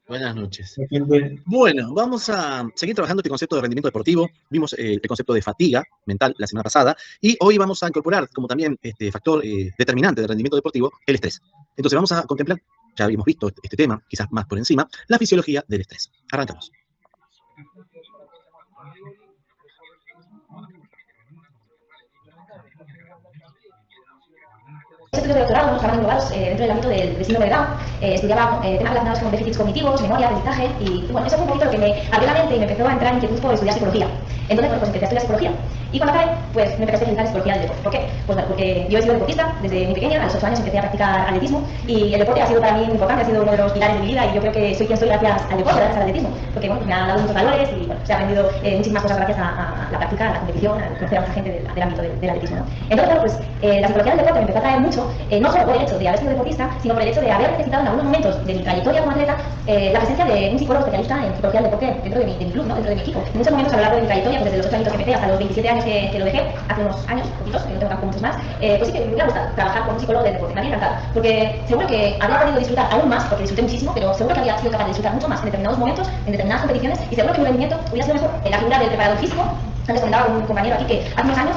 Buenas noches. Gente, Bueno, vamos a seguir trabajando este concepto de rendimiento deportivo. Vimos el concepto de fatiga mental la semana pasada y hoy vamos a incorporar como también este factor determinante del rendimiento deportivo el estrés. Entonces vamos a contemplar, ya habíamos visto este tema, quizás más por encima, la fisiología del estrés. Arrancamos. Estudios de doctorado, estaban englobados dentro del ámbito del síndrome de Down. Estudiaba temas relacionados con déficits cognitivos, memoria, aprendizaje, y bueno, eso fue un poquito lo que me abrió la mente y me empezó a entrar inquietud por estudiar psicología. Entonces, bueno, pues empecé a estudiar psicología. Y cuando acabé, pues me empecé a especializar en psicología del deporte. ¿Por qué? Pues bueno, porque yo he sido deportista desde muy pequeña, a los 8 años empecé a practicar atletismo, y el deporte ha sido para mí muy importante, ha sido uno de los pilares de mi vida, y yo creo que soy quien soy gracias al deporte, gracias al atletismo, porque bueno, me ha dado muchos valores y bueno, se ha aprendido muchísimas cosas gracias a la práctica, a la competición, a conocer a mucha gente del ámbito del atletismo, ¿no? Entonces, bueno, pues la psicología del deporte me empezó a atraer mucho, no solo por el hecho de haber sido deportista, sino por el hecho de haber necesitado en algunos momentos de mi trayectoria como atleta la presencia de un psicólogo especialista en psicología del deporte dentro de mi club, ¿no? Dentro de mi equipo. En muchos momentos a lo largo de mi trayectoria, pues desde los 8 años que empecé hasta los 27 años que lo dejé, hace unos años, poquitos, que no tengo tampoco muchos más, pues sí que me hubiera gustado trabajar con un psicólogo del deporte, me habría encantado, porque seguro que habría podido disfrutar aún más, porque disfruté muchísimo, pero seguro que habría sido capaz de disfrutar mucho más en determinados momentos, en determinadas competiciones, y seguro que mi rendimiento hubiera sido mejor en la figura del preparador físico. Antes comentaba con un compañero aquí que hace unos años,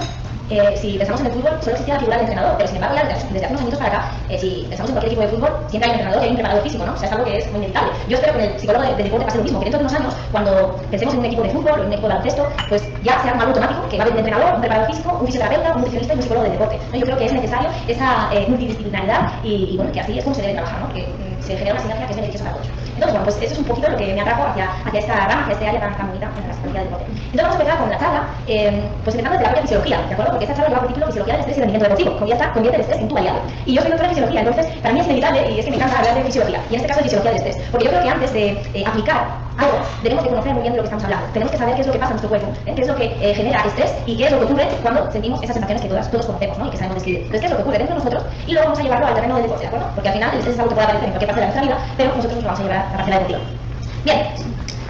si pensamos en el fútbol, solo existía la figura del entrenador, pero sin embargo, ya desde hace unos años para acá, si pensamos en cualquier equipo de fútbol, siempre hay un entrenador y hay un preparador físico, ¿no? O sea, es algo que es muy inevitable. Yo espero que en el psicólogo de deporte pase lo mismo, que dentro de unos años, cuando pensemos en un equipo de fútbol o en un equipo de baloncesto, pues ya sea algo automático, que va a haber un entrenador, un preparador físico, un fisioterapeuta, un nutricionista y un psicólogo de deporte, ¿no? Yo creo que es necesario esa multidisciplinaridad y bueno, que así es como se debe trabajar, ¿no? Que se genera una sinergia que es beneficiosa para todos. Entonces, bueno, pues eso es un poquito lo que me atrajo hacia esta rama, hacia este área tan bonita en la psicología del deporte. Entonces vamos a empezar con la charla, pues empezando desde la propia fisiología, ¿de acuerdo? Porque esta charla lleva por título Fisiología del estrés y rendimiento deportivo. Convierte el estrés en tu aliado. Y yo soy doctora en fisiología, entonces para mí es inevitable y es que me encanta hablar de fisiología, y en este caso de fisiología del estrés, porque yo creo que antes de aplicar algo, debemos de conocer muy bien de lo que estamos hablando. Tenemos que saber qué es lo que pasa en nuestro cuerpo, qué es lo que genera estrés y qué es lo que ocurre cuando sentimos esas sensaciones que todos conocemos, ¿no? Y que sabemos describir. Entonces, qué es lo que ocurre dentro de nosotros y luego vamos a llevarlo al terreno del deporte, ¿de acuerdo? Porque al final el estrés es algo que puede aparecer en cualquier parte de nuestra vida, pero nosotros lo vamos a llevar a la parcela deportiva. Bien,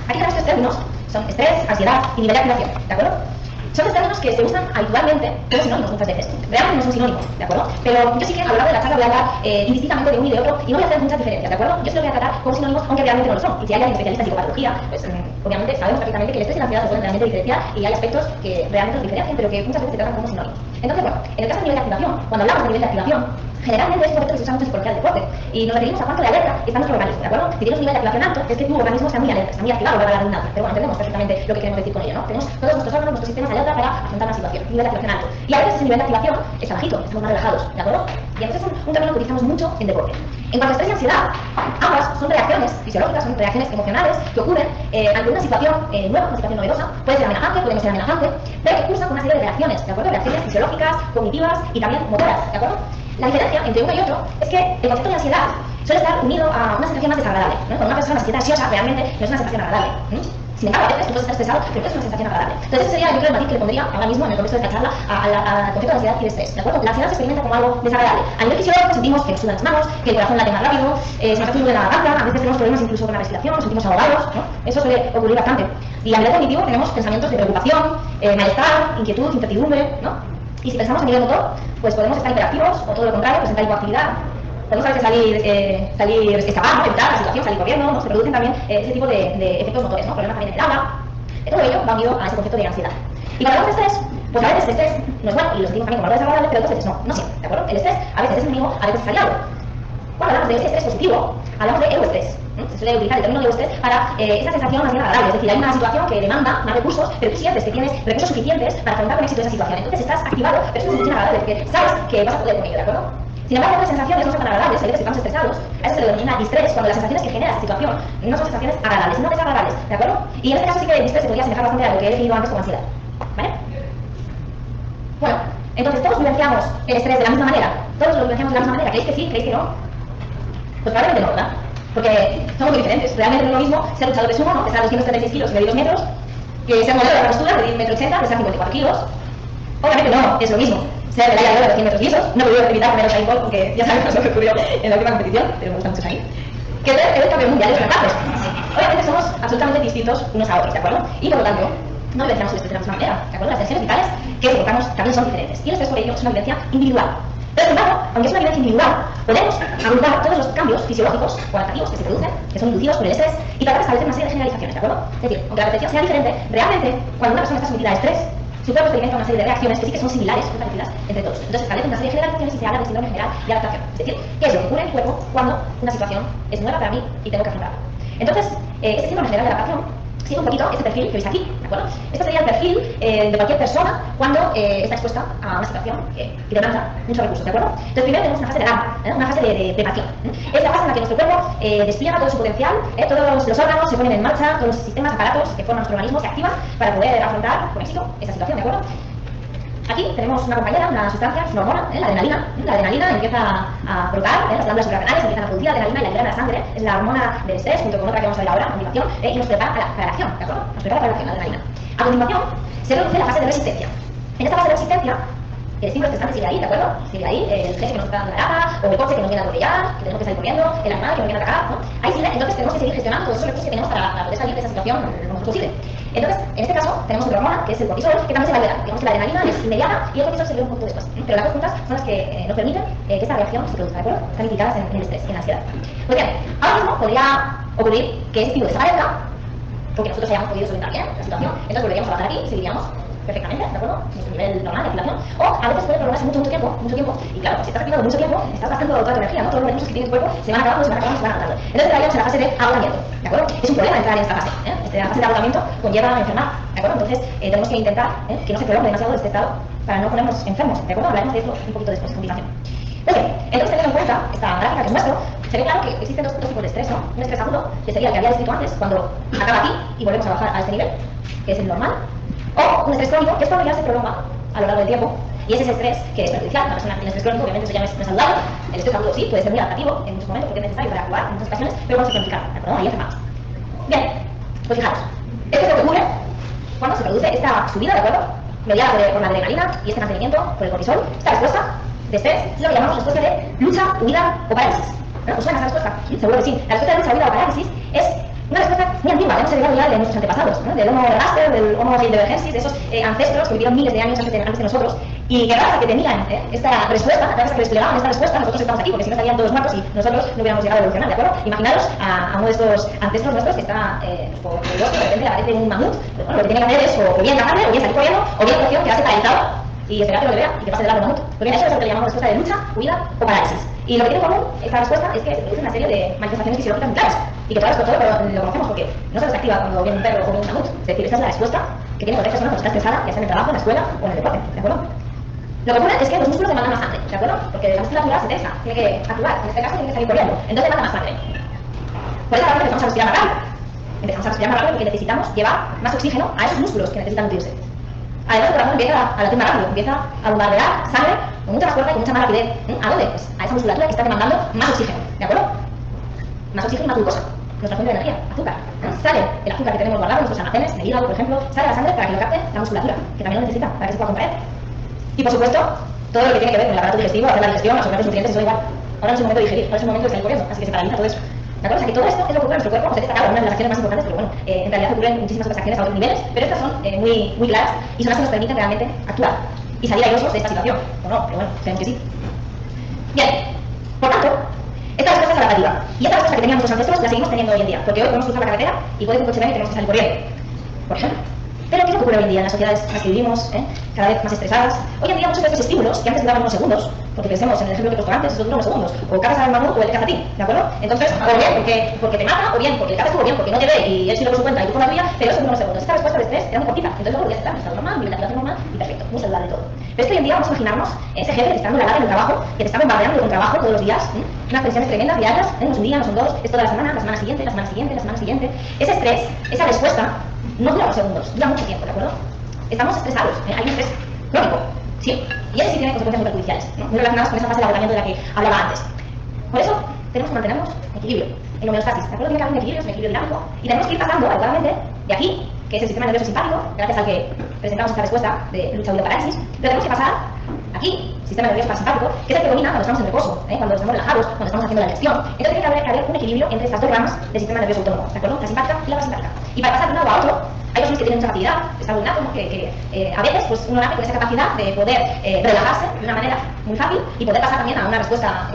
aquí tenemos tres términos, son estrés, ansiedad y nivel de activación, ¿de acuerdo? Son tres términos que se usan habitualmente como sinónimos muchas veces. Realmente no son sinónimos, ¿de acuerdo? Pero yo sí que a lo largo de la charla voy a hablar indistintamente de uno y de otro y no voy a hacer muchas diferencias, ¿de acuerdo? Yo sí lo voy a tratar como sinónimos, aunque realmente no lo son. Y si hay alguien especialista en psicopatología, pues obviamente sabemos perfectamente que el estrés y la ansiedad se pueden realmente diferenciar y hay aspectos que realmente los diferencian, pero que muchas veces se tratan como sinónimos. Entonces, bueno, en el caso del nivel de activación, cuando hablamos de nivel de activación, generalmente es un concepto que se usa mucho en psicología del deporte y nos referimos a cuánto de alerta está nuestro organismo, ¿de acuerdo? Si tienes un nivel de activación alto, es que tu organismo está muy alerta, está muy activado, para la redundancia, pero bueno, entendemos perfectamente lo que queremos decir con ello, ¿no? Tenemos todos nuestros órganos, nuestros sistemas alerta para afrontar una situación, nivel de activación alto. Y a veces ese nivel de activación está bajito, estamos más relajados, ¿de acuerdo? Y entonces es un término que utilizamos mucho en deporte. En cuanto a estrés y ansiedad, ambas son reacciones fisiológicas, son reacciones emocionales que ocurren ante una situación nueva, una situación novedosa, puede ser amenazante, puede no ser amenazante, pero que cursan con una serie de reacciones, ¿de acuerdo? Reacciones fisiológicas, cognitivas y también motoras, ¿de acuerdo? La diferencia entre uno y otro es que el concepto de ansiedad suele estar unido a una sensación más desagradable, ¿no? Cuando una persona se siente ansiosa, realmente no es una sensación agradable, ¿no? Sin embargo, a veces tú puedes estar estresado, pero no es una sensación agradable. Entonces, ese sería, yo creo, el matiz que le pondría ahora mismo en el contexto de esta charla al concepto de ansiedad y de estrés, ¿de acuerdo? La ansiedad se experimenta como algo desagradable. A nivel fisiológico sentimos que nos sudan las manos, que el corazón late más rápido, se nos hace un nudo en la garganta, a veces tenemos problemas incluso con la respiración, nos sentimos ahogados, ¿no? Eso suele ocurrir bastante. Y a nivel cognitivo tenemos pensamientos de preocupación, malestar, inquietud, incertidumbre, ¿no? Y si pensamos a nivel motor, pues podemos estar hiperactivos o todo lo contrario, presentar hipoactividad. Podemos a veces salir escapar, ¿no? Evitar la situación, salir corriendo, ¿no? Se producen también ese tipo de efectos motores, ¿no? Problemas también en el habla. Todo ello va unido a ese concepto de ansiedad. Y cuando hablamos de estrés, pues a veces el estrés no es bueno y lo sentimos también como algo desagradable, pero otras veces no siempre, ¿de acuerdo? El estrés a veces es enemigo, a veces es aliado. Cuando hablamos de ese estrés positivo, hablamos de euroestrés. Se suele utilizar el término de estrés para esa sensación más bien agradable, es decir, hay una situación que demanda más recursos, pero tú sientes que tienes recursos suficientes para afrontar con éxito esa situación. Entonces estás activado, pero es una sensación agradable, porque sabes que vas a poder con ello, ¿de acuerdo? Sin embargo, otras sensaciones no son tan agradables, hay veces que estamos estresados, a eso se le denomina distrés, cuando las sensaciones que genera esa situación no son sensaciones agradables, sino desagradables, ¿de acuerdo? Y en este caso sí que el distrés se podría asemejar bastante a lo que he definido antes como ansiedad, ¿vale? Bueno, entonces todos vivenciamos el estrés de la misma manera, todos lo vivenciamos de la misma manera, ¿creéis que sí? ¿Creéis que no? Pues probablemente no, ¿verdad? Porque somos muy diferentes, realmente no es lo mismo ser luchador de sumo, ¿no? Pesar 236 kilos y medir 2 metros, que ser modelo de la postura, medir 1,80 m, pesar 54 kilos. Obviamente no es lo mismo ser medalla de oro de 100 metros lisos, no he podido evitar comer Usain Bolt porque ya sabemos lo que ocurrió en la última competición, pero me gusta mucho Usain. Que ser el campeón mundial de los rapaces. Obviamente somos absolutamente distintos unos a otros, ¿de acuerdo? Y por lo tanto, no vivenciamos el estrés de la misma manera, ¿de acuerdo? Las tensiones vitales que soportamos también son diferentes y el estrés por ello es una vivencia individual. Pero sin embargo, aunque es una vivencia individual, podemos agrupar todos los cambios fisiológicos o adaptativos que se producen, que son inducidos por el estrés, y tratar de establecer una serie de generalizaciones, ¿de acuerdo? Es decir, aunque la percepción sea diferente, realmente, cuando una persona está sometida a estrés, su cuerpo experimenta una serie de reacciones que sí que son similares, muy parecidas entre todos. Entonces, establecen una serie de generalizaciones y se habla de síndrome general de adaptación. Es decir, ¿qué es lo que ocurre en mi cuerpo cuando una situación es nueva para mí y tengo que afrontarla? Entonces, este síndrome general de adaptación sigue un poquito este perfil que veis aquí, ¿de acuerdo? Este sería el perfil de cualquier persona cuando está expuesta a una situación que demanda muchos recursos, ¿de acuerdo? Entonces, primero tenemos una fase de alarma, una fase de preparación. Es la fase en la que nuestro cuerpo despliega todo su potencial, todos los órganos se ponen en marcha, todos los sistemas, aparatos que forman nuestro organismo se activan para poder afrontar con éxito esa situación, ¿de acuerdo? Aquí tenemos una compañera, una sustancia, una hormona, la adrenalina. La adrenalina empieza a brotar, las glándulas suprarrenales empiezan a producir adrenalina y la libera en la sangre. Es la hormona del estrés, junto con otra que vamos a ver ahora, a continuación, y nos prepara para la acción, ¿de acuerdo? Nos prepara para la acción, la adrenalina. A continuación, se produce la fase de resistencia. En esta fase de resistencia, el estímulo estresante sigue ahí, ¿de acuerdo? Sigue ahí, el jefe que nos está dando la lata, o el coche que nos viene a atropellar, que tenemos que salir corriendo, el animal que nos viene a atacar, ¿no? Ahí sigue, entonces tenemos que seguir gestionando todos esos recursos que tenemos para poder salir de esa situación lo mejor posible. Entonces, en este caso, tenemos otra hormona, que es el cortisol, que también se va a liberar. Digamos que la adrenalina es inmediata y el cortisol se libera un poquito después. Pero las dos juntas son las que nos permiten que esta reacción se produzca, ¿de acuerdo? Están implicadas en el estrés, en la ansiedad. Pues bien, ahora mismo podría ocurrir que ese estímulo desaparezca, porque nosotros hayamos podido solventar bien la situación. Entonces volveríamos a bajar aquí y seguiríamos perfectamente, ¿de acuerdo? Nuestro nivel normal de activación. O a veces puede prolongarse mucho tiempo. Y claro, si estás activando mucho tiempo, estás gastando toda tu energía, ¿no? Todos los recursos que tiene tu cuerpo se van acabando. Entonces entraríamos en la fase de agotamiento, ¿de acuerdo? Es un problema entrar en esta fase, La fase de agotamiento conlleva a enfermar, ¿de acuerdo? Entonces tenemos que intentar que no se prolongue demasiado este estado para no ponernos enfermos, ¿de acuerdo? Hablaremos de esto un poquito después, a continuación. Pues bien, entonces teniendo en cuenta esta gráfica que os muestro, se ve claro que existen dos tipos de estrés, ¿no? Un estrés agudo, que sería el que había descrito antes, cuando acaba aquí y volvemos a bajar a este nivel, que es el normal. O un estrés crónico, que es cuando ya se prolonga a lo largo del tiempo, y ese es estrés que es perjudicial. Una persona que tiene estrés crónico, obviamente eso ya no es saludable. El estrés agudo sí, puede ser muy adaptativo en muchos momentos porque es necesario para actuar en muchas ocasiones, pero cuando se cronifica, ¿de acuerdo? Ahí enfermamos. Bien, pues fijaros, esto es lo que ocurre cuando se produce esta subida, ¿de acuerdo? Mediada por la adrenalina y este mantenimiento por el cortisol. Esta respuesta de estrés es lo que llamamos respuesta de lucha, huida o parálisis. ¿No? ¿Os suena esa respuesta? Seguro que sí. La respuesta de lucha, huida o parálisis es una respuesta muy antigua, hemos heredado ya de nuestros antepasados, ¿no? Del Homo ergaster, del Homo heidelbergensis, de esos ancestros que vivieron miles de años antes de nosotros, y que gracias a que tenían esta respuesta, gracias a que desplegaban esta respuesta, nosotros estamos aquí, porque si no estarían todos muertos y nosotros no hubiéramos llegado a evolucionar, ¿de acuerdo? Imaginaros a uno de estos ancestros nuestros que está por el bosque, de repente aparece un mamut, pues, bueno, lo que tiene que hacer es o bien cazarle, o bien salir corriendo, o bien quedarse paralizado y esperar que lo vea y que pase de largo el mamut. Porque eso es lo que le llamamos respuesta de lucha, huida o parálisis. Y lo que tiene en común esta respuesta es que se produce una serie de manifestaciones fisiológicas muy claras y que todo esto lo conocemos porque no solo se activa cuando viene un perro o viene un mamut. Es decir, esa es la respuesta que tiene cualquier persona cuando está estresada, ya sea en el trabajo, en la escuela o en el deporte, ¿de acuerdo? Lo que ocurre es que los músculos demandan más sangre, ¿de acuerdo? Porque la musculatura se tensa, tiene que actuar, en este caso tiene que salir corriendo, entonces demanda más sangre. Por esa razón empezamos a respirar más rápido. Empezamos a respirar más rápido porque necesitamos llevar más oxígeno a esos músculos que necesitan nutrirse. Además, el corazón empieza a latir más rápido, empieza a bombardear sangre con mucha más fuerza y con mucha más rapidez. ¿A dónde? Pues a esa musculatura que está demandando más oxígeno, ¿de acuerdo? Más oxígeno y más glucosa, nuestra fuente de energía, azúcar. Sale el azúcar que tenemos guardado en nuestros almacenes, en el hígado, por ejemplo, sale la sangre para que lo capte la musculatura, que también lo necesita para que se pueda contraer. Y por supuesto, todo lo que tiene que ver con el aparato digestivo, hacer la digestión, absorber los nutrientes, eso da igual. Ahora no es el momento de digerir, ahora es el momento de salir corriendo, así que se paraliza todo eso. ¿De acuerdo? O sea que todo esto es lo que ocurre en nuestro cuerpo, nos destaca una de las acciones más importantes, pero bueno, en realidad ocurren muchísimas otras acciones a otros niveles, pero estas son muy claras y son las que nos permiten realmente actuar y salir airosos de esta situación, o no, pero bueno, creemos que sí. Bien, por tanto, esta respuesta es adaptativa, y esta respuesta que tenían nuestros ancestros la seguimos teniendo hoy en día, porque hoy podemos cruzar la carretera y puede que un coche venga y tenemos que salir corriendo, por ejemplo. Pero ¿qué es lo que ocurre hoy en día en las sociedades en las que vivimos, cada vez más estresadas? Hoy en día muchos de estos estímulos, que antes duraban unos segundos, porque pensemos en el ejemplo que he puesto antes, eso dura unos segundos, o cazas al mamut o él te caza a ti, ¿de acuerdo? Entonces, o bien porque te mata, o bien porque le cazas tú, o bien porque no te ve y él sí lo por su cuenta y tú por la tuya, pero eso dura unos segundos. Esta respuesta de estrés era muy cortita, entonces luego podías estar en estado normal, nivel de activación normal y perfecto, muy saludable todo. Pero es que hoy en día vamos a imaginarnos ese jefe que te está dando la lata en el trabajo, que te está bombardeando con trabajo todos los días, unas tensiones tremendas, diarias, no es un día, no son dos, es toda la semana siguiente, la semana siguiente, la semana siguiente. Ese estrés, esa respuesta, no dura unos segundos, dura mucho tiempo, ¿de acuerdo? Estamos estresados, hay un estrés crónico, sí, y ese sí tiene consecuencias muy perjudiciales, ¿no? Muy relacionadas con esa fase de agotamiento de la que hablaba antes. Por eso tenemos que mantenernos en equilibrio, en homeostasis, ¿de acuerdo? Tiene que haber un equilibrio, es un equilibrio dinámico, y tenemos que ir pasando adecuadamente de aquí, que es el sistema nervioso simpático, gracias al que presentamos esta respuesta de lucha, huida, parálisis, pero tenemos que pasar aquí, sistema nervioso parasimpático, que es el que domina cuando estamos en reposo, cuando estamos relajados, cuando estamos haciendo la digestión. Entonces tiene que haber un equilibrio entre estas dos ramas del sistema nervioso autónomo, ¿de acuerdo? La simpática y la parasimpática. Y para pasar de un lado a otro, hay personas que tienen mucha facilidad, es algo innato, ¿no? que a veces pues, uno nace con esa capacidad de poder relajarse de una manera muy fácil y poder pasar también a una respuesta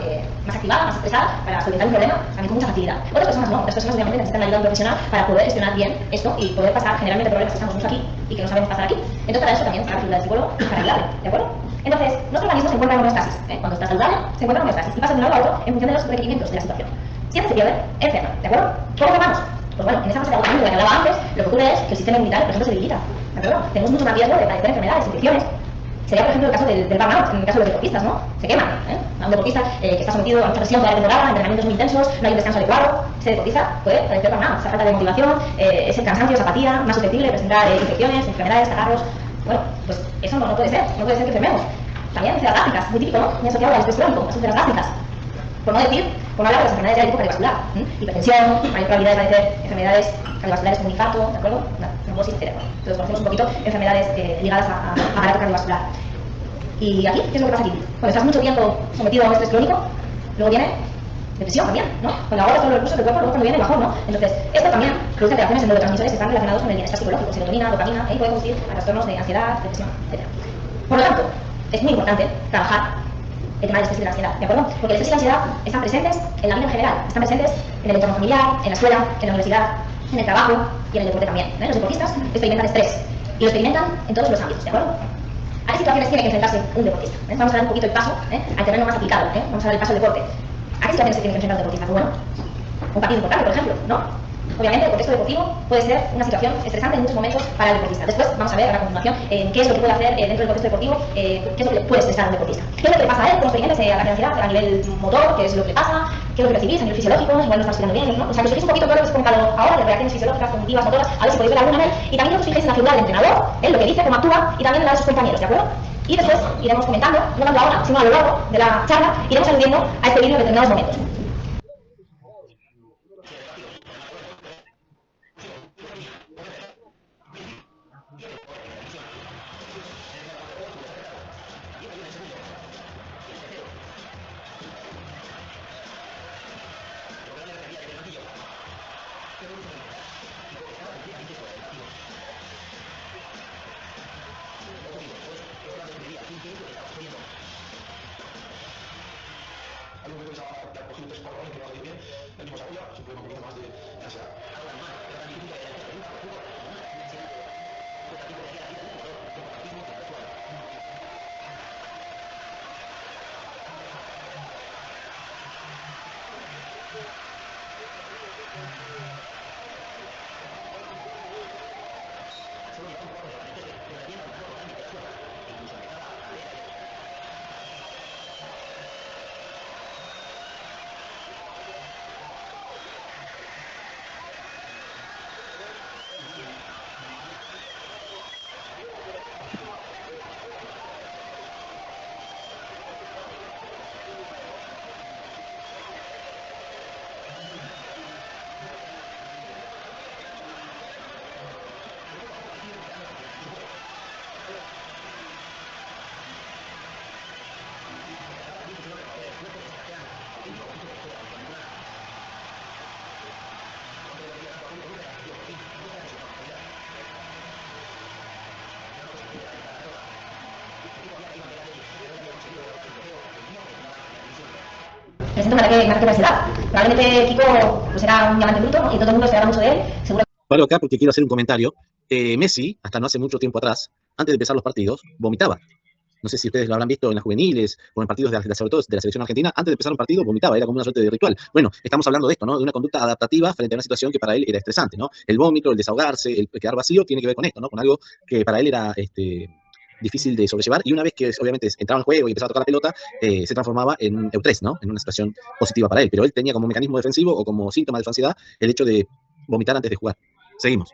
más activada, más expresada para solventar un problema también con mucha facilidad. Otras personas no, otras personas obviamente necesitan la ayuda de un profesional para poder gestionar bien esto y poder pasar generalmente problemas que estamos mucho aquí y que no sabemos pasar aquí. Entonces para eso también está la figura del psicólogo para ayudarle, ¿de acuerdo? Entonces, nuestro organismo se encuentra en homeostasis. Cuando está saludable, se encuentra en homeostasis y pasa de un lado a otro en función de los requerimientos de la situación. Si este se pierde, enferma, ¿de acuerdo? ¿Cómo enfermamos? Pues bueno, en esa fase de agotamiento de la que hablaba antes, lo que ocurre es que el sistema inmunitario, por ejemplo, se debilita, ¿de acuerdo? Tenemos mucho más riesgo de padecer enfermedades, infecciones. Sería, por ejemplo, el caso del burnout, en el caso de los deportistas, ¿no? Se queman, A un deportista que está sometido a mucha presión toda la temporada, entrenamientos muy intensos, no hay un descanso adecuado, ese deportista puede padecer burnout, esa falta de motivación, ese cansancio, esa apatía, más susceptible de presentar infecciones, enfermedades, catarros. Bueno, pues eso no puede ser que enfermemos. También úlceras gástricas, muy típico, ¿no? Muy asociado al estrés crónico, las úlceras gástricas. Por no hablar de las enfermedades de tipo cardiovascular, hipertensión, mayor probabilidad de padecer enfermedades cardiovasculares como un infarto, ¿de acuerdo? Una trombosis, etc. Entonces conocemos un poquito enfermedades ligadas a aparato cardiovascular. Y aquí, ¿qué es lo que pasa aquí? Cuando estás mucho tiempo sometido a un estrés crónico, luego viene depresión también, ¿no? Cuando agotas todos los recursos del cuerpo, luego cuando viene el bajón, ¿no? Entonces, esto también produce alteraciones en neurotransmisores que están relacionados con el bienestar psicológico, serotonina, dopamina, y puede conducir a trastornos de ansiedad, depresión, etc. Por lo tanto, es muy importante trabajar el tema del estrés y de la ansiedad, ¿de acuerdo? Porque el estrés y la ansiedad están presentes en la vida en general, están presentes en el entorno familiar, en la escuela, en la universidad, en el trabajo y en el deporte también. Los deportistas experimentan estrés y lo experimentan en todos los ámbitos, ¿de acuerdo? ¿A qué situaciones tiene que enfrentarse un deportista? Vamos a dar un poquito el paso al terreno más aplicado, vamos a dar el paso al deporte. ¿A qué situaciones se tiene que enfrentar un deportista? Pues bueno, un partido importante, por ejemplo, ¿no? Obviamente el contexto deportivo puede ser una situación estresante en muchos momentos para el deportista. Después vamos a ver a la continuación qué es lo que puede hacer dentro del contexto deportivo, qué es lo que le puede estresar a un deportista. ¿Qué es lo que le pasa a él? ¿Cómo experimentas la ansiedad a nivel motor? ¿Qué es lo que le pasa? ¿Qué es lo que percibís a nivel fisiológico? Igual no estás estudiando bien, ¿no? O sea, que os fijéis un poquito todo lo que os he comentado ahora de reacciones fisiológicas, cognitivas, motoras, a ver si podéis ver alguna en él. Y también os fijéis en la figura del entrenador, lo que dice, cómo actúa y también la de sus compañeros, ¿de acuerdo? Y después iremos comentando, no tanto ahora, sino a lo largo de la charla, iremos aludiendo a este vídeo en determinados momentos. El síntoma de ataque de ansiedad. Probablemente Kiko pues era un diamante bruto, ¿no? Y todo el mundo se habla mucho de él. Seguro. Paro acá porque quiero hacer un comentario. Messi, hasta no hace mucho tiempo atrás, antes de empezar los partidos, vomitaba. No sé si ustedes lo habrán visto en las juveniles o en partidos sobre todo de la selección argentina. Antes de empezar un partido vomitaba, era como una suerte de ritual. Bueno, estamos hablando de esto, ¿no? De una conducta adaptativa frente a una situación que para él era estresante, ¿no? El vómito, el desahogarse, el quedar vacío tiene que ver con esto, ¿no? Con algo que para él era difícil de sobrellevar, y una vez que obviamente entraba en juego y empezaba a tocar la pelota, se transformaba en un eustrés, ¿no? En una situación positiva para él, pero él tenía como mecanismo defensivo o como síntoma de su ansiedad el hecho de vomitar antes de jugar. Seguimos.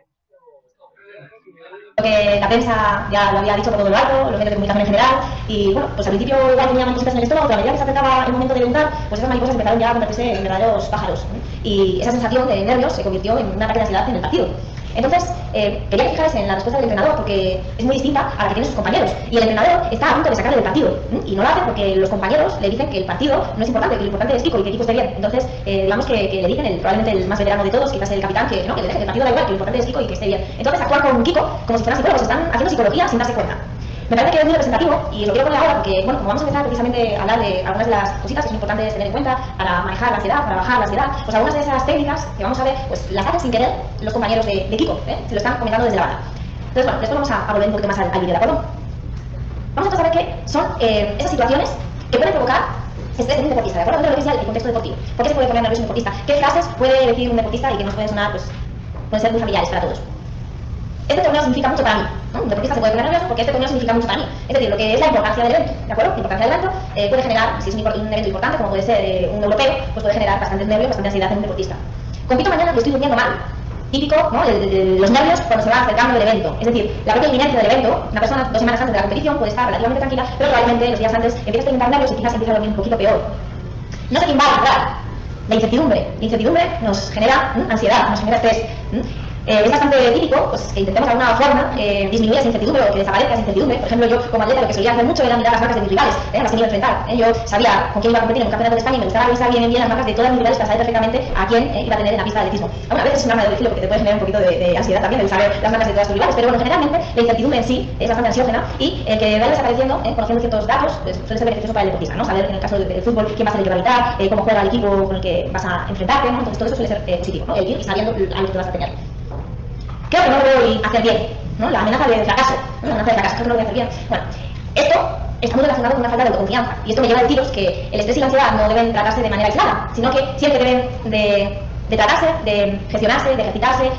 Que la prensa ya lo había dicho por todo lo alto, los medios de comunicación en general, y bueno, pues al principio igual tenía maripositas en el estómago, pero a medida que se acercaba el momento de debutar, pues esas mariposas empezaron ya a convertirse en verdaderos pájaros, y esa sensación de nervios se convirtió en un ataque de ansiedad en el partido. Entonces, quería fijarse en la respuesta del entrenador porque es muy distinta a la que tienen sus compañeros, y el entrenador está a punto de sacarle del partido, y no lo hace porque los compañeros le dicen que el partido no es importante, que lo importante es Kiko y que Kiko esté bien. Entonces, digamos que le dicen, probablemente el más veterano de todos, quizás el capitán, que no, que le deje, que el partido da igual, que lo importante es Kiko y que esté bien. Entonces, actúan con Kiko como si fueran psicólogos, están haciendo psicología sin darse cuenta. Me parece que es muy representativo y lo quiero poner ahora porque, bueno, como vamos a empezar precisamente a hablar de algunas de las cositas que son importantes tener en cuenta para manejar la ansiedad, para bajar la ansiedad, pues algunas de esas técnicas que vamos a ver, pues las hacen sin querer los compañeros de Kiko, se lo están comentando desde la banda. Entonces, bueno, después vamos a volver un poquito más al vídeo, ¿de acuerdo? Vamos a saber qué son esas situaciones que pueden provocar estrés en un deportista, ¿de acuerdo? Dentro de lo que es ya el contexto deportivo. ¿Por qué se puede poner nervioso un deportista? ¿Qué frases puede decir un deportista y que nos pueden sonar, pues, pueden ser muy familiares para todos? Este torneo significa mucho para mí, ¿no? Un deportista se puede poner nervioso porque este torneo significa mucho para mí. Es decir, lo que es la importancia del evento, ¿de acuerdo? La importancia del evento puede generar, si es un evento importante, como puede ser un europeo, pues puede generar bastantes nervios, bastante ansiedad en un deportista. Compito mañana y estoy durmiendo mal. Típico, ¿no? Los nervios cuando se va acercando el evento. Es decir, la propia inminencia del evento, una persona 2 semanas antes de la competición puede estar relativamente tranquila, pero probablemente los días antes empieza a experimentar nervios y quizás empieza a dormir un poquito peor. No sé quién va a entrar. La incertidumbre. La incertidumbre nos genera ansiedad, nos genera estrés. Es bastante típico pues, que intentemos de alguna forma disminuir esa incertidumbre o que desaparezca esa incertidumbre. Por ejemplo, yo como atleta lo que solía hacer mucho era mirar las marcas de mis rivales, a las que iba a enfrentar. Yo sabía con quién iba a competir en un campeonato de España y me gustaba revisar bien las marcas de todas mis rivales para saber perfectamente a quién iba a tener en la pista de atletismo. Bueno, a veces es un arma de doble porque te puede generar un poquito de ansiedad también el saber las marcas de todas tus rivales, pero bueno, generalmente la incertidumbre en sí es bastante ansiógena y el que vaya desapareciendo, conociendo ciertos datos, pues, suele ser beneficioso para el deportista, ¿no? Saber en el caso del fútbol quién va a ser el que va a evitar, cómo juega el equipo con el que vas a enfrentarte, ¿no? Entonces todo eso suele ser positivo, ¿no? El ir y sabiendo a lo que te vas a tener. Creo que no lo voy a hacer bien, ¿no? La amenaza de fracaso, ¿no? La amenaza de fracaso, creo que no lo voy a hacer bien. Bueno, esto está muy relacionado con una falta de autoconfianza y esto me lleva a deciros que el estrés y la ansiedad no deben tratarse de manera aislada, sino que siempre deben de tratarse, de gestionarse, de ejercitarse,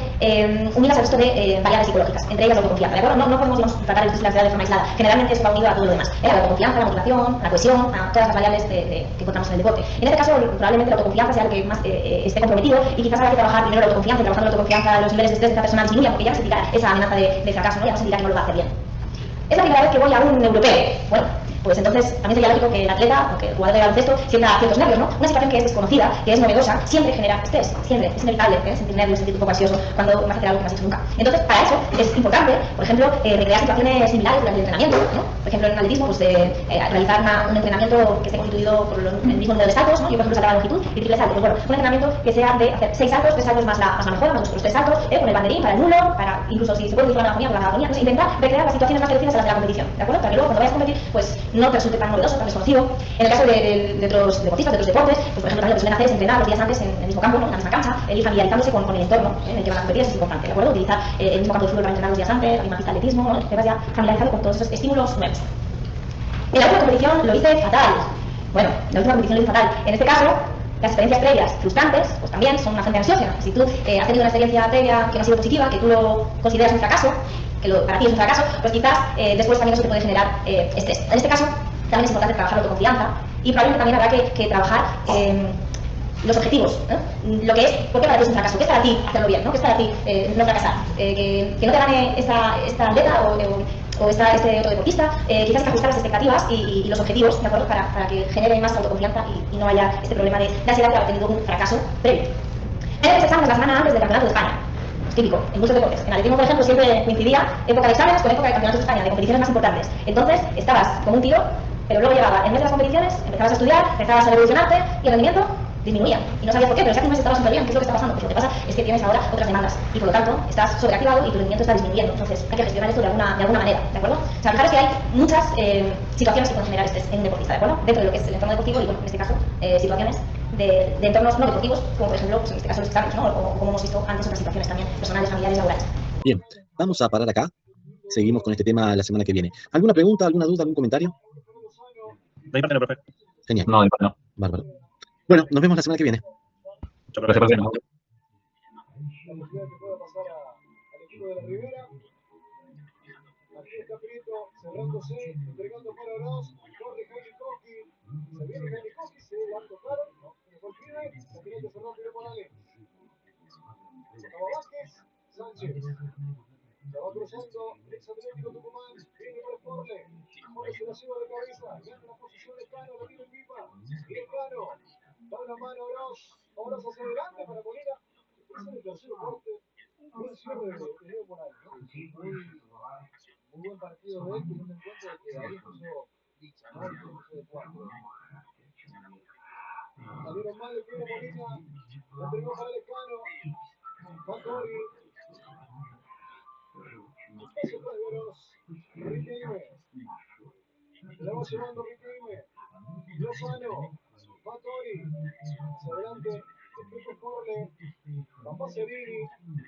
unidas al resto de variables psicológicas, entre ellas la autoconfianza, ¿de acuerdo? No podemos, digamos, tratar el estrés y la ansiedad de forma aislada. Generalmente eso va unido a todo lo demás, la autoconfianza, la motivación, la cohesión, a todas las variables que encontramos en el deporte. En este caso, probablemente la autoconfianza sea lo que más esté comprometido y quizás habrá que trabajar primero la autoconfianza y trabajando la autoconfianza los niveles de estrés de esta persona disminuyan porque ya no sentirá esa amenaza de fracaso, ¿no? Ya no sentirá que no lo va a hacer bien. Es la primera vez que voy a un europeo. Bueno, pues entonces también sería lógico que el atleta o que el jugador de baloncesto sienta ciertos nervios, ¿no? Una situación que es desconocida, que es novedosa, siempre genera estrés, siempre, es inevitable sentir nervios, sentir un poco ansioso cuando vas a hacer algo que no has hecho nunca. Entonces, para eso es importante, por ejemplo, recrear situaciones similares durante el entrenamiento, ¿no? Por ejemplo, en el atletismo, pues realizar un entrenamiento que esté constituido por el mismo número de saltos, ¿no? Yo, por ejemplo, saltaba longitud y triple salto. Pues bueno, un entrenamiento que sea de hacer 6 saltos, 3 saltos más la mejora, más los 3 saltos, con el banderín, para el nulo, para incluso si se puede utilizar una anatomía, con la anatomía, pues intentar recrear las situaciones más parecidas a las de la competición, ¿de acuerdo? Para que luego cuando vayas a competir, pues no te resulte tan novedoso, tan desconocido. En el caso de otros deportistas, de otros deportes, pues por ejemplo también lo que suelen hacer es entrenar los días antes en el mismo campo, ¿no? En la misma cancha, ir familiarizándose con el entorno en el que van a competir, eso es importante, ¿de acuerdo? Utilizar el mismo campo de fútbol para entrenar los días antes, la misma pista de atletismo, ¿no? Te vas ya familiarizado con todos esos estímulos nuevos. En la última competición lo hice fatal. Bueno, la última competición lo hice fatal. En este caso, las experiencias previas frustrantes, pues también son una fuente ansiógena. Si tú has tenido una experiencia previa que no ha sido positiva, que tú lo consideras un fracaso, que para ti es un fracaso, pues quizás después también eso te puede generar estrés. En este caso, también es importante trabajar la autoconfianza y probablemente también habrá que trabajar los objetivos, ¿no? Lo que es, ¿por qué para ti es un fracaso? ¿Qué es para ti hacerlo bien? ¿No? ¿Qué es para ti no fracasar? Que no te gane esta atleta o este otro deportista, quizás hay que ajustar las expectativas y los objetivos, ¿de acuerdo? Para que genere más autoconfianza y no haya este problema de ansiedad que haber tenido un fracaso previo. Hay los exámenes la semana antes del Campeonato de España. Es típico, en muchos deportes. En atletismo, por ejemplo, siempre coincidía época de exámenes con época de Campeonatos de España, de competiciones más importantes. Entonces, estabas como un tiro, pero luego llegaba el mes de las competiciones, empezabas a estudiar, empezabas a revolucionarte y el rendimiento disminuía. Y no sabías por qué, pero si hace un mes estabas súper bien, ¿qué es lo que está pasando? Pues lo que pasa es que tienes ahora otras demandas y por lo tanto estás sobreactivado y tu rendimiento está disminuyendo. Entonces hay que gestionar esto de alguna manera, ¿de acuerdo? O sea, fijaros que hay muchas situaciones que pueden generar estrés en un deportista, ¿de acuerdo? Dentro de lo que es el entorno deportivo y, bueno, en este caso, situaciones de entornos no deportivos, como por ejemplo, pues en este caso los exámenes, ¿no? O como hemos visto antes otras situaciones también personales, familiares, laborales. Bien, vamos a parar acá. Seguimos con este tema la semana que viene. ¿Alguna pregunta, alguna duda, algún comentario? De ahí parte no, profe. Genial. No, de ahí parte no. Bárbaro. Bueno, nos vemos la semana que viene. Muchas gracias, profe. La posibilidad que pueda pasar al equipo de la Ribera. Aquí está Prieto cerrándose, entregando para Oroz. Corre Jaime Coqui. Se viene Jaime Coqui, se la tocaron. No, se fue el pibe. La pelota cerró Piro Morales. Tocaba Vázquez. Sánchez. La va cruzando. Ex Atlético Tucumán. Viene por Sporle. Ahora se la lleva de cabeza. Gana la posición de Cano. Lo tiene Pipa. Viene Cano. Da una mano a Oroz. Oroz hacia adelante para Molina. Es el tercer corte. Buen cierre de Leo Morales, ¿no? Muy buen partido de él, teniendo en cuenta de que ahí empezó Licha, ¿no? Ahí empezó de cuatro. Salieron mal de Piero Molina. La entregó para Lescano. Factori. Espacio para Oroz. Riquelme. llevando Riquelme. Lozano. Fattori. Hacia adelante. Despeje Forle. Va Pacerini.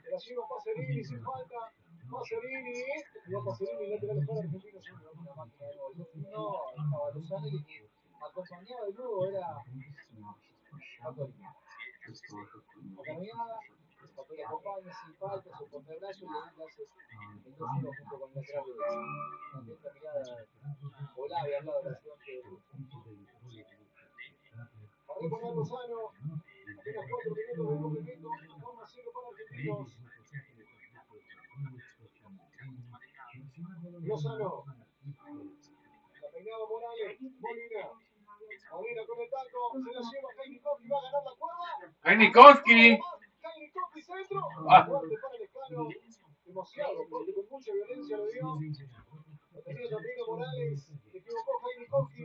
Se la lleva Pacerini sin falta. Pacerini. Y va Pacerini lateral para Argentinos Juniors. Una máquina de gol. No, estaba Lozano y que acompañaba de nuevo era Fattori. La caminada. Fattori acompaña sin falta, se pone el brazo y ahí le hace el 2-1 junto con el lateral derecho. Una atenta mirada volada al lado del ayudante de Luis. Arriba con Lozano. Apenas 4 minutos de complemento. 1-0 para Argentinos. Lozano. La peinaba Morales. Molina. Molina con el taco. Se la lleva Kainikowski. Va a ganar la cuerda. Kainikowski. Kainikowski centro. Ah. Fuerte para el escano. Demasiado fuerte. Con mucha violencia lo dio. Lo tenía también a Morales. Se equivocó Kainikowski.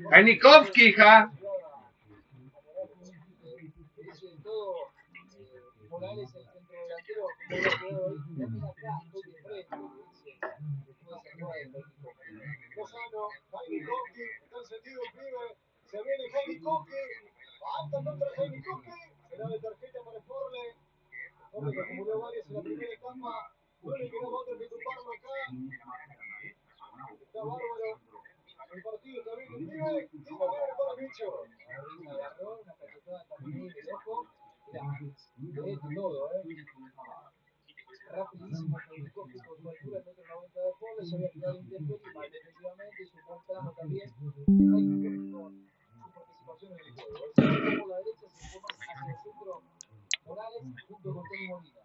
Kainikowski, hija. Morales, el centro delantero, como lo quedó ahí, también acá, estoy de frente, después se acaba de Lozano, Kainikowski, está encendido el pibe, se viene Kainikowski, falta contra Kainikowski, será de tarjeta para Forle, Forle que acumuló varias en la primera etapa, no le quedaba otra que tumbarlo acá, está bárbaro, el partido está bien, el pibe, tiro libre para Bicho, agarró una cachetada también del ojo, mirá, de todo, rapidísimo Kainikowski por su altura, el metro 90 de Forle, se había quedado intemperie, mal defensivamente, hizo un buen tramo también, Kainikowski con su participación en el juego, el centro por la derecha se fue más hacia el centro Morales junto con Tony Molina.